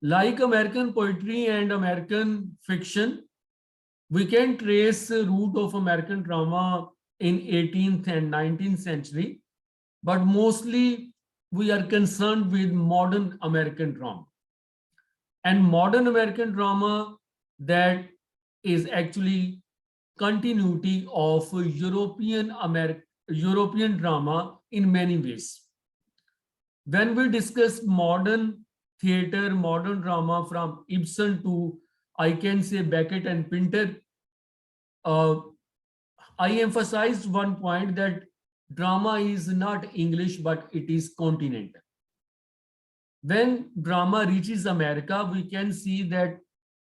Like American poetry and American fiction, we can trace the root of American drama in 18th and 19th century, but mostly we are concerned with modern American drama. And modern American drama that is actually continuity of European drama in many ways. When we discuss modern theater, modern drama from Ibsen to, I can say, Beckett and Pinter, uh, I emphasized one point that drama is not English, but it is continental. When drama reaches America, we can see that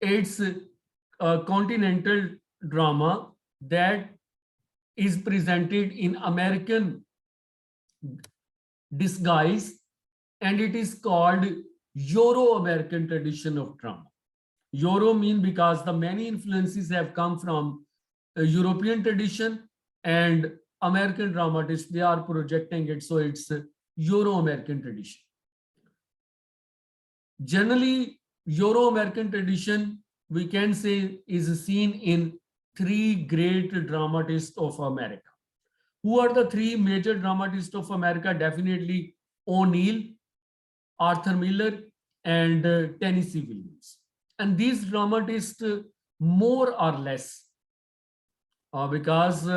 it's a continental drama that is presented in American disguise, and it is called Euro-American tradition of drama. Euro mean because the many influences have come from European tradition, and American dramatists, they are projecting it, so it's Euro-American tradition. Generally, Euro-American tradition, we can say, is seen in three great dramatists of America. Who are the three major dramatists of America? Definitely O'Neill, Arthur Miller, and Tennessee Williams. And these dramatists, more or less, because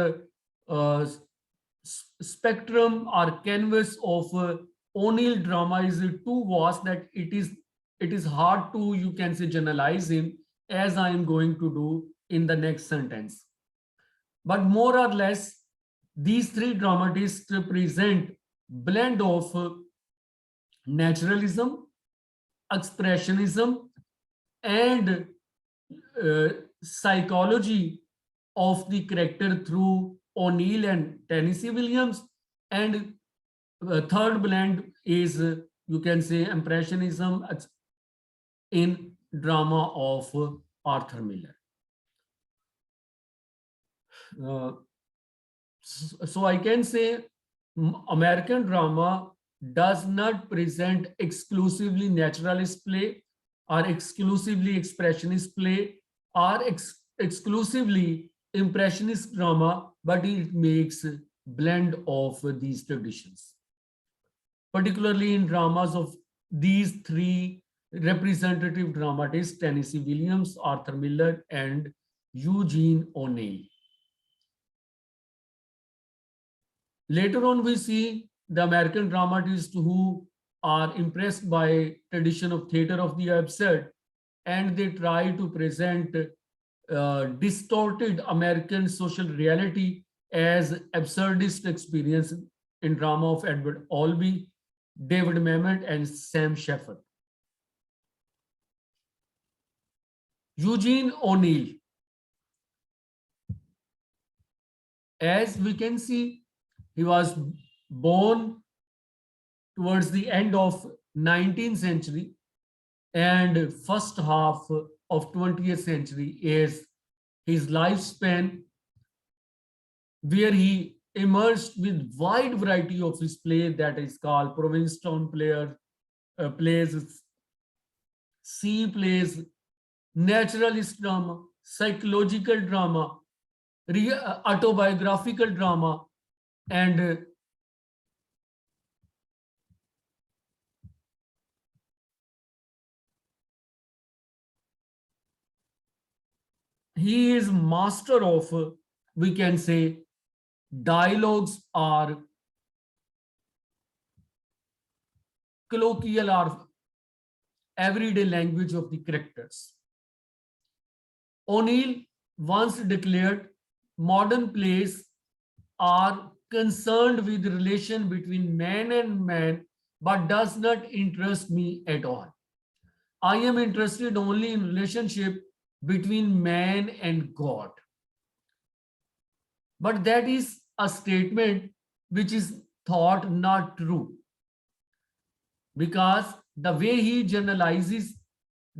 spectrum or canvas of O'Neill drama is too vast that it is hard to, you can say, generalize him, as I am going to do in the next sentence. But more or less, these three dramatists present blend of naturalism, expressionism, and psychology of the character through O'Neill and Tennessee Williams. And third blend is, you can say, impressionism in drama of Arthur Miller. So I can say American drama does not present exclusively naturalist play or exclusively expressionist play or exclusively impressionist drama, but it makes a blend of these traditions. Particularly in dramas of these three representative dramatists, Tennessee Williams, Arthur Miller, and Eugene O'Neill. Later on, we see the American dramatists who are impressed by tradition of theater of the absurd, and they try to present distorted American social reality as absurdist experience in drama of Edward Albee, David Mamet, and Sam Shepard. Eugene O'Neill. As we can see, he was born towards the end of 19th century, and first half of 20th century is his lifespan, where he emerged with wide variety of his play that is called Provincetown plays, sea plays, naturalist drama, psychological drama, autobiographical drama, and he is master of, we can say, dialogues or colloquial or everyday language of the characters. O'Neill once declared modern plays are concerned with the relation between man and man, but does not interest me at all. I am interested only in relationship between man and God. But that is a statement which is thought not true, because the way he generalizes,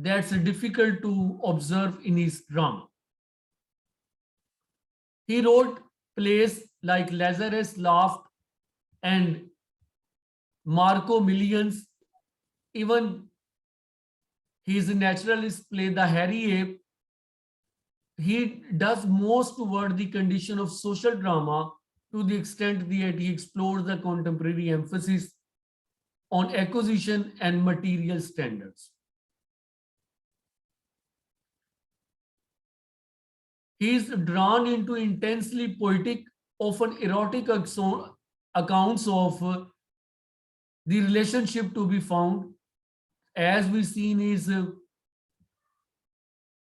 that's difficult to observe in his drama. He wrote plays like Lazarus Laughed and Marco Millions. Even his naturalist play The Hairy Ape, he does most toward the condition of social drama to the extent that he explores the contemporary emphasis on acquisition and material standards. He is drawn into intensely poetic, often erotic accounts of the relationship to be found, as we see in his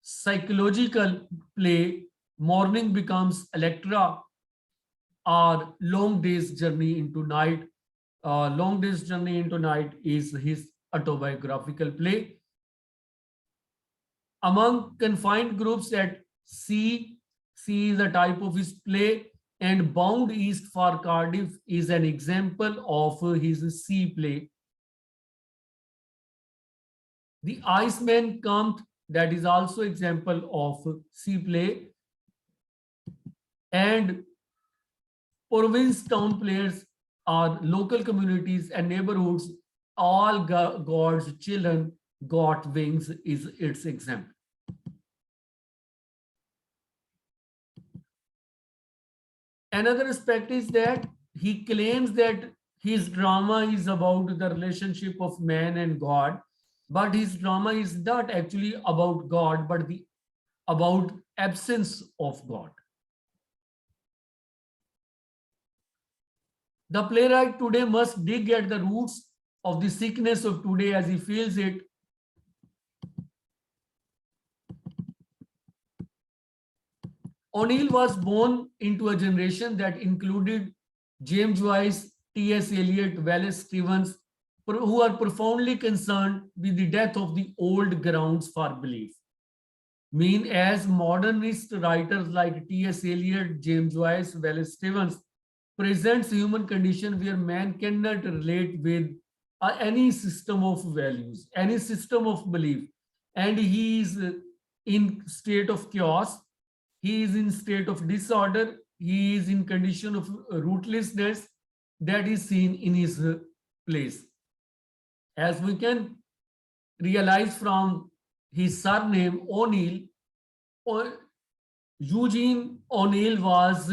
psychological play, Morning Becomes Electra, or Long Day's Journey into Night. Long Day's Journey into Night is his autobiographical play. Among confined groups at sea, sea is a type of his play, and Bound East for Cardiff is an example of his sea play. The Iceman Comte, that is also example of sea play, and Provincetown players are local communities and neighborhoods. All God's children got wings is its example. Another aspect is that he claims that his drama is about the relationship of man and God, but his drama is not actually about God, but about absence of God. The playwright today must dig at the roots of the sickness of today as he feels it. O'Neill was born into a generation that included James Joyce, T.S. Eliot, Wallace Stevens, who are profoundly concerned with the death of the old grounds for belief. Mean as modernist writers like T.S. Eliot, James Joyce, Wallace Stevens presents human condition where man cannot relate with any system of values, any system of belief, and he is in state of chaos, he is in state of disorder, he is in condition of rootlessness that is seen in his place. As we can realize from his surname O'Neill, Eugene O'Neill was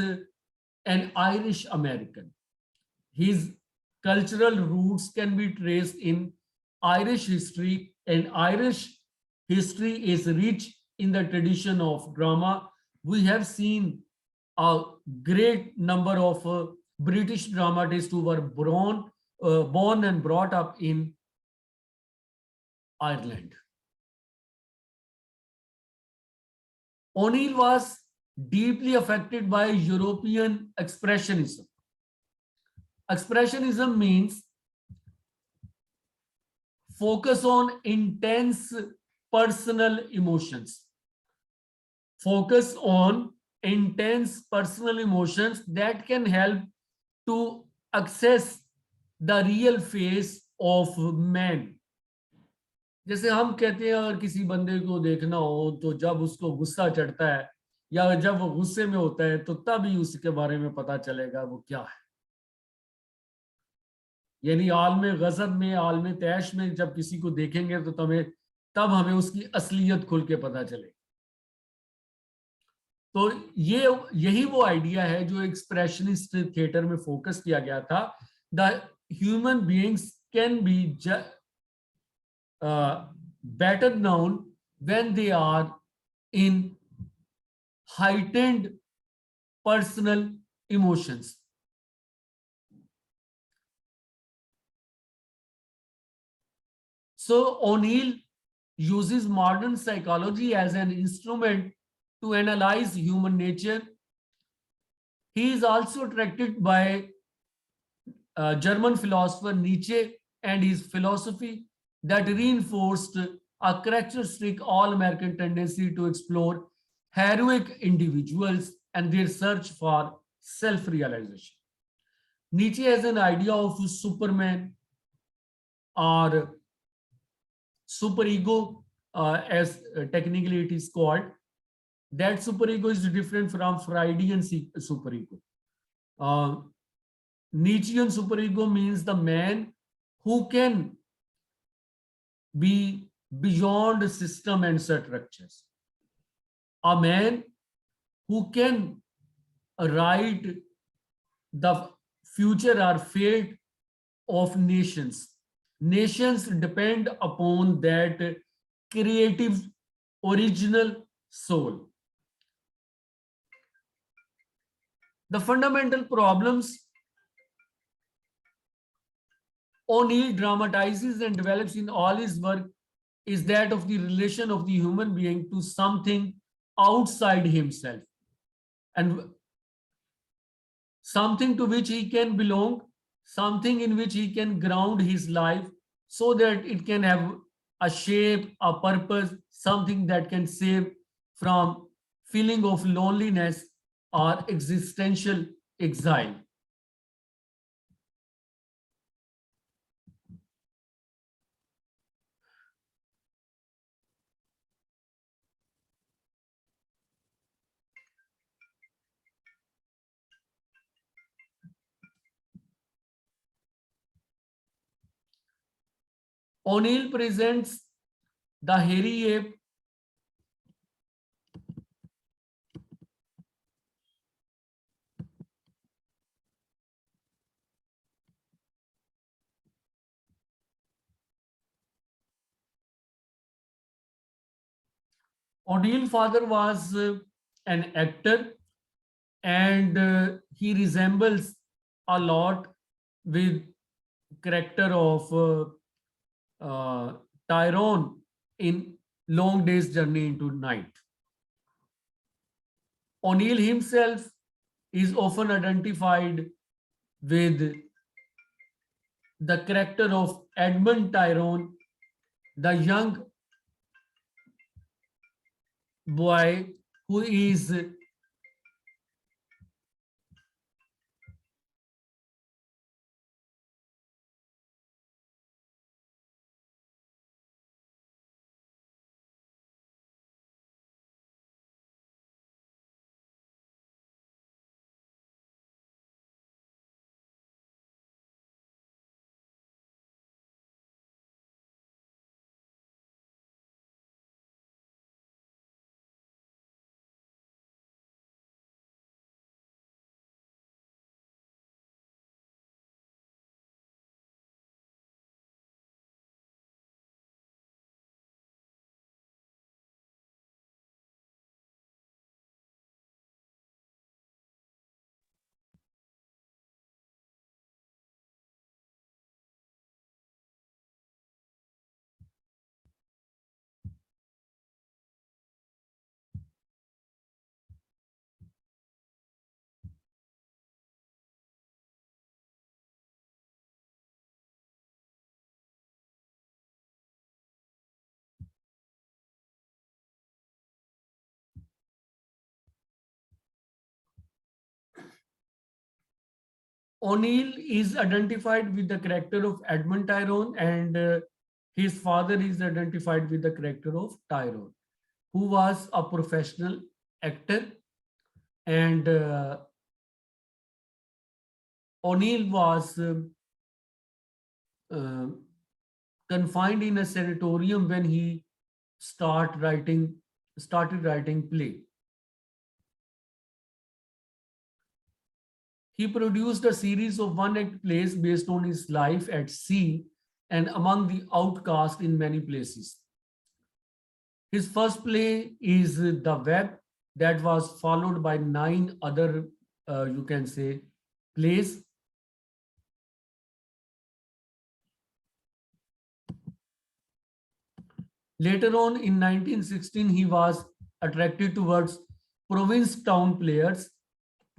an Irish American. His cultural roots can be traced in Irish history, and Irish history is rich in the tradition of drama. We have seen a great number of British dramatists who were born and brought up in Ireland. O'Neill was deeply affected by European expressionism. Expressionism means focus on intense personal emotions. Focus on intense personal emotions that can help to access the real face of man. जैसे हम कहते हैं अगर किसी बंदे को देखना हो तो जब उसको गुस्सा चढ़ता है या जब वो गुस्से में होता है तो तब ही उसके बारे में पता चलेगा वो क्या है. यानी आलम गजब में, आलम तैश में जब किसी को देखेंगे तो तब हमें उसकी असलियत खुल के पता चलेगी. तो यही वो आइडिया है जो एक्सप्रेशनिस्ट थिएटर में फोकस किया गया था. The human beings can be better known when they are in heightened personal emotions. So O'Neill uses modern psychology as an instrument to analyze human nature. He is also attracted by German philosopher Nietzsche and his philosophy that reinforced a characteristic all-American tendency to explore heroic individuals and their search for self-realization. Nietzsche has an idea of Superman or superego, as technically it is called. That superego is different from Freudian superego. Nietzschean superego means the man who can be beyond system and structures. A man who can write the future or fate of nations. Nations depend upon that creative original soul. The fundamental problems O'Neill dramatizes and develops in all his work is that of the relation of the human being to something outside himself and something to which he can belong, something in which he can ground his life so that it can have a shape, a purpose, something that can save from feeling of loneliness or existential exile. O'Neill presents the hairy ape. O'Neill's father was an actor and he resembles a lot with character of Tyrone in Long Day's Journey into Night. O'Neill himself is often identified with the character of Edmund Tyrone, the young boy who is O'Neill is identified with the character of Edmund Tyrone and his father is identified with the character of Tyrone, who was a professional actor and O'Neill was uh, confined in a sanatorium when he started writing play. He produced a series of one-act plays based on his life at sea and among the outcast in many places. His first play is The Web, that was followed by 9 other, you can say, plays. Later on in 1916, he was attracted towards Provincetown players,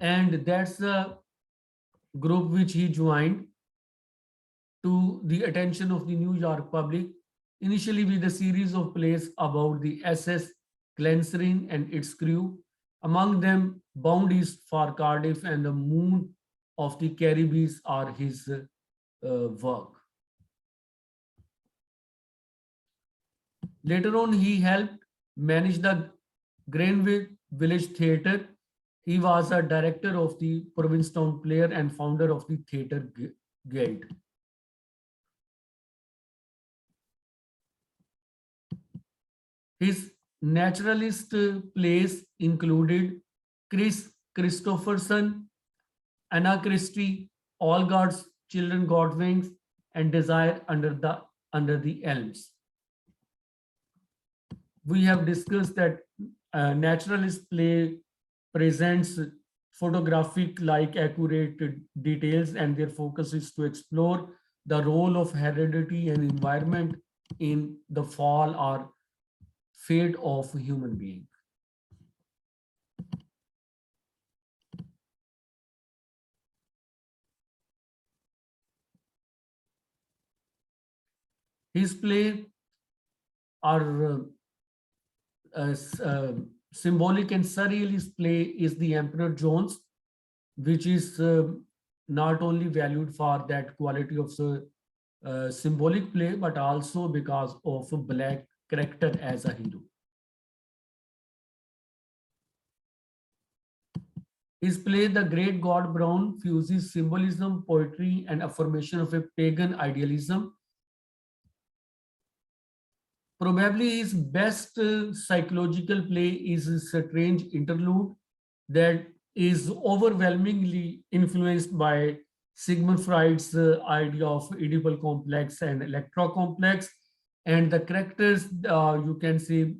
and that's the group which he joined to the attention of the New York public, initially with a series of plays about the SS Glencairn and its crew, among them Bound East for Cardiff and the Moon of the Caribbees are his work. Later on, he helped manage the Greenwich Village Theatre. He was a director of the Provincetown Player and founder of the Theatre Guild. His naturalist plays included Chris Christopherson, Anna Christie, All God's Children Got Wings, and Desire Under the Elms. We have discussed that naturalist play presents photographic like accurate details, and their focus is to explore the role of heredity and environment in the fall or fate of a human being. His play are symbolic, and surrealist play is the Emperor Jones, which is not only valued for that quality of symbolic play, but also because of a black character as a hero. His play, The Great God Brown, fuses symbolism, poetry, and affirmation of a pagan idealism. Probably his best psychological play is a Strange Interlude that is overwhelmingly influenced by Sigmund Freud's idea of Oedipal complex and Electra complex. And the characters, you can see,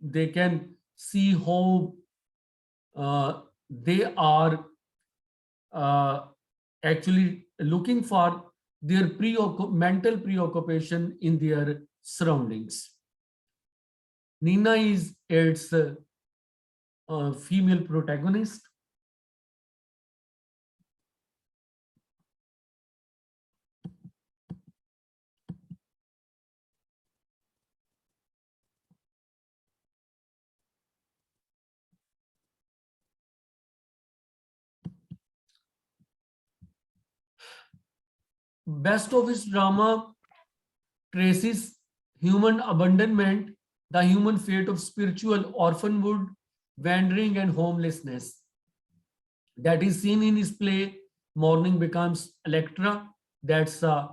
they can see how they are actually looking for their mental preoccupation in their surroundings. Nina is its female protagonist. Best of his drama traces human abandonment, the human fate of spiritual orphanhood, wandering, and homelessness. That is seen in his play Morning Becomes Electra. That's a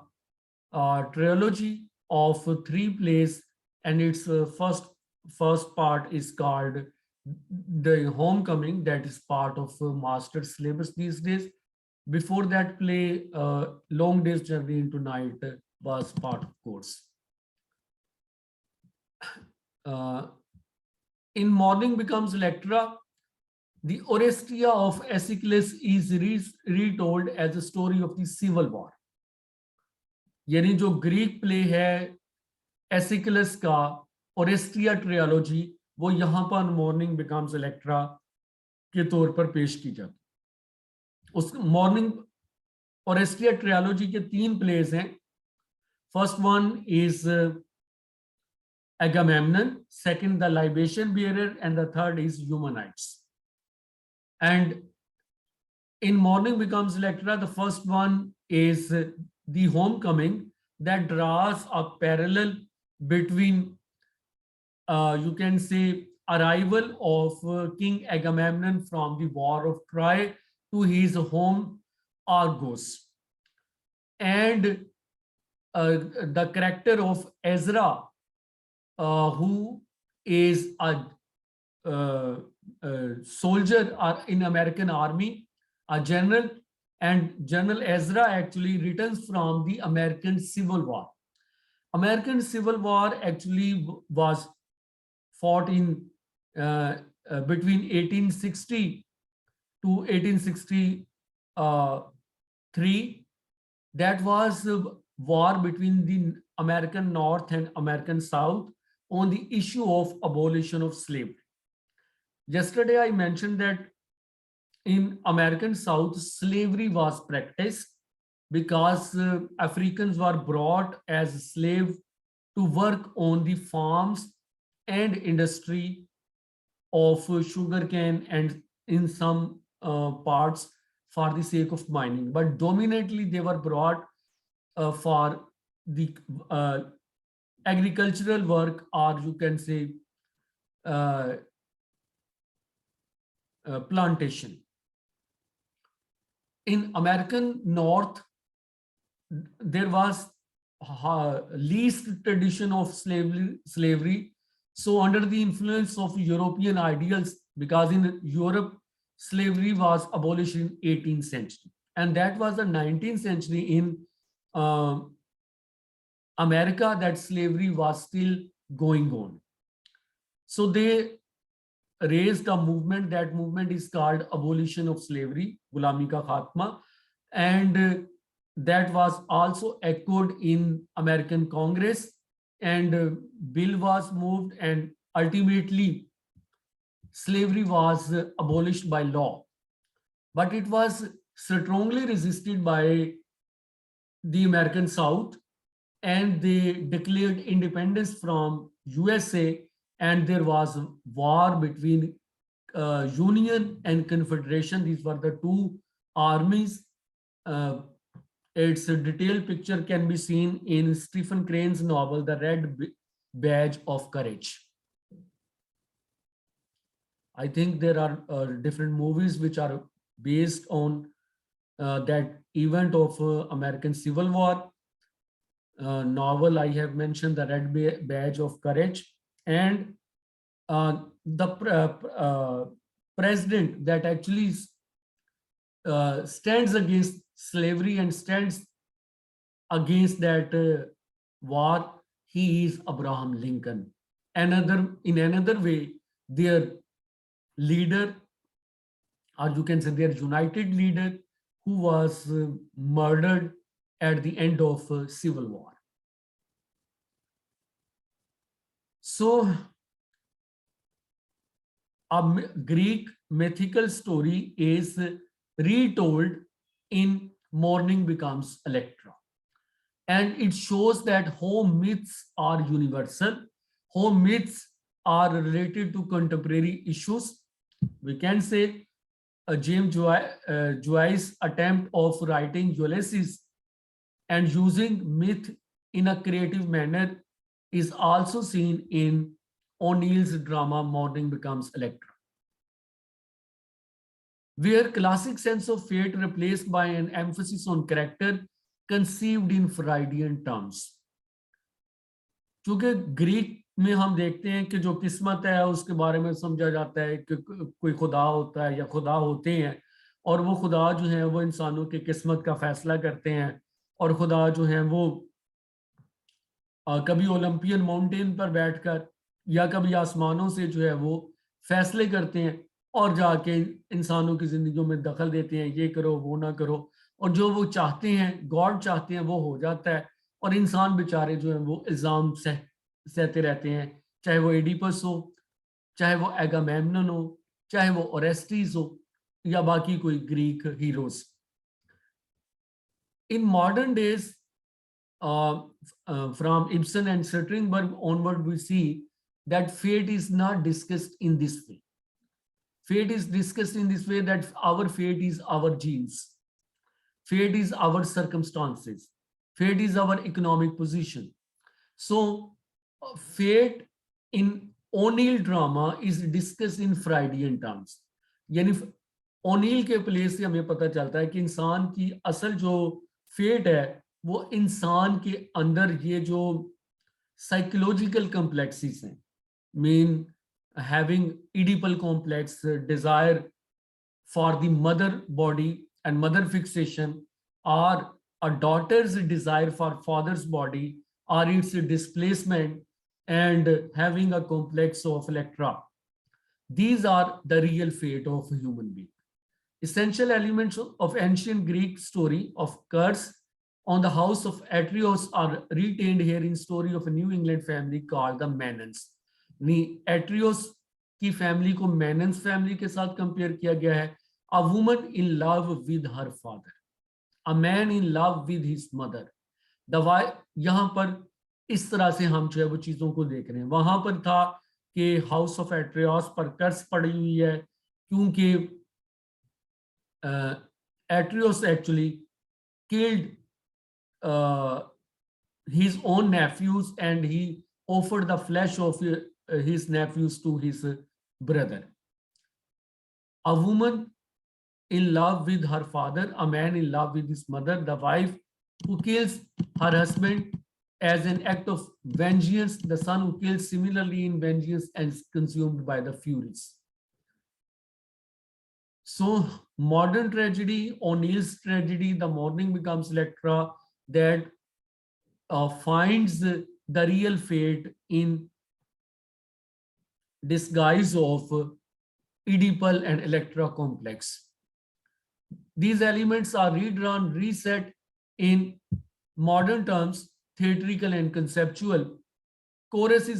trilogy of three plays, and its first part is called The Homecoming. That is part of master syllabus these days. Before that play, Long Day's Journey into Night was part of course. Uh, in Morning Becomes Electra, the Orestia of Aeschylus is retold as a story of the Civil War. यानी जो Greek play है एसिकलस का ओरेस्टिया ट्रियोलॉजी, वो यहाँ पर morning becomes Electra के तौर पर पेश की जाती। उस मॉर्निंग ओरेस्टिया ट्रियोलॉजी के तीन प्लेस हैं। First one is Agamemnon, second the libation bearer, and the third is Humanites. And in Morning Becomes Electra, the first one is the Homecoming, that draws a parallel between, you can say, arrival of King Agamemnon from the War of Troy to his home Argos, and the character of Ezra, who is a soldier in American Army, a general, and General Ezra actually returns from the American Civil War. American Civil War actually was fought in between 1860 to 1863. That was a war between the American North and American South on the issue of abolition of slavery. Yesterday, I mentioned that in American South, slavery was practiced because Africans were brought as slaves to work on the farms and industry of sugarcane and in some parts for the sake of mining. But dominantly, they were brought for the agricultural work, or you can say plantation. In American North, there was least tradition of slavery, So under the influence of European ideals, because in Europe, slavery was abolished in 18th century. And that was the 19th century in uh, America that slavery was still going on. So they raised a movement. That movement is called Abolition of Slavery, Gulami Ka Khatma. And that was also echoed in American Congress. And bill was moved, and ultimately slavery was abolished by law. But it was strongly resisted by the American South, and they declared independence from USA, and there was a war between Union and Confederation. These were the two armies. Uh, its detailed picture can be seen in Stephen Crane's novel, The Red Badge of Courage. I think there are different movies which are based on that event of American Civil War. Novel I have mentioned, The Red Badge of Courage, and the president that actually stands against slavery and stands against that war, he is Abraham Lincoln. In another way, their leader, or you can say their united leader, who was murdered at the end of Civil War. So a Greek mythical story is retold in Morning Becomes Electra. And it shows that home myths are universal. Home myths are related to contemporary issues. We can say James Joyce's attempt of writing Ulysses and using myth in a creative manner is also seen in O'Neill's drama Morning Becomes Electra, where classic sense of fate replaced by an emphasis on character conceived in Freudian terms. क्योंकि Greek में हम देखते हैं कि जो किस्मत है उसके बारे में समझा जाता है कि कोई खुदा होता है या खुदा होते हैं, और वो खुदा जो है वो इंसानों की किस्मत का फैसला करते हैं, और खुदा जो है वो कभी ओलंपियन माउंटेन पर बैठकर या कभी आसमानों से जो है वो फैसले करते हैं और जाके इंसानों की जिंदगियों में दखल देते हैं, ये करो वो ना करो, और जो वो चाहते हैं, गॉड चाहते हैं, वो हो जाता है, और इंसान बेचारे जो है वो इल्जाम सहते रहते हैं, चाहे वो एडिपस हो, चाहे वो एगामेमनन हो, चाहे वो ओरेस्टीज हो, या बाकी कोई Greek heroes. In modern days from Ibsen and Strindberg onward, we see that fate is not discussed in this way. Fate is discussed in this way that our fate is our genes. Fate is our circumstances. Fate is our economic position. So fate in O'Neill drama is discussed in Freudian terms. यानी O'Neill के place से हमें पता चलता है कि इंसान की असल जो फेट है वो इंसान के अंदर ये जो साइकोलॉजिकल कॉम्प्लेक्सेस हैं, mean having Oedipal complex, desire for the mother body and mother fixation, or a daughter's desire for father's body, or its displacement and having a complex of Electra. These are the real fate of a human being. Essential elements of ancient Greek story of curse on the house of Atreus are retained here in story of a New England family called the Manons. Atreus की family को Manons family के साथ compare किया गया है. A woman in love with her father, a man in love with his mother. यहाँ पर इस तरह से हम जो है वो चीजों को देख रहे हैं. वहां पर था कि हाउस ऑफ एट्रियस पर कर्स पड़ी हुई है क्योंकि Atreus actually killed his own nephews and he offered the flesh of his nephews to his brother. A woman in love with her father, a man in love with his mother, the wife who kills her husband as an act of vengeance, the son who kills similarly in vengeance and is consumed by the furies. So modern tragedy, O'Neill's tragedy, the morning becomes Electra that finds the real fate in disguise of Oedipal and Electra complex. These elements are redrawn, reset in modern terms, theatrical and conceptual. Chorus is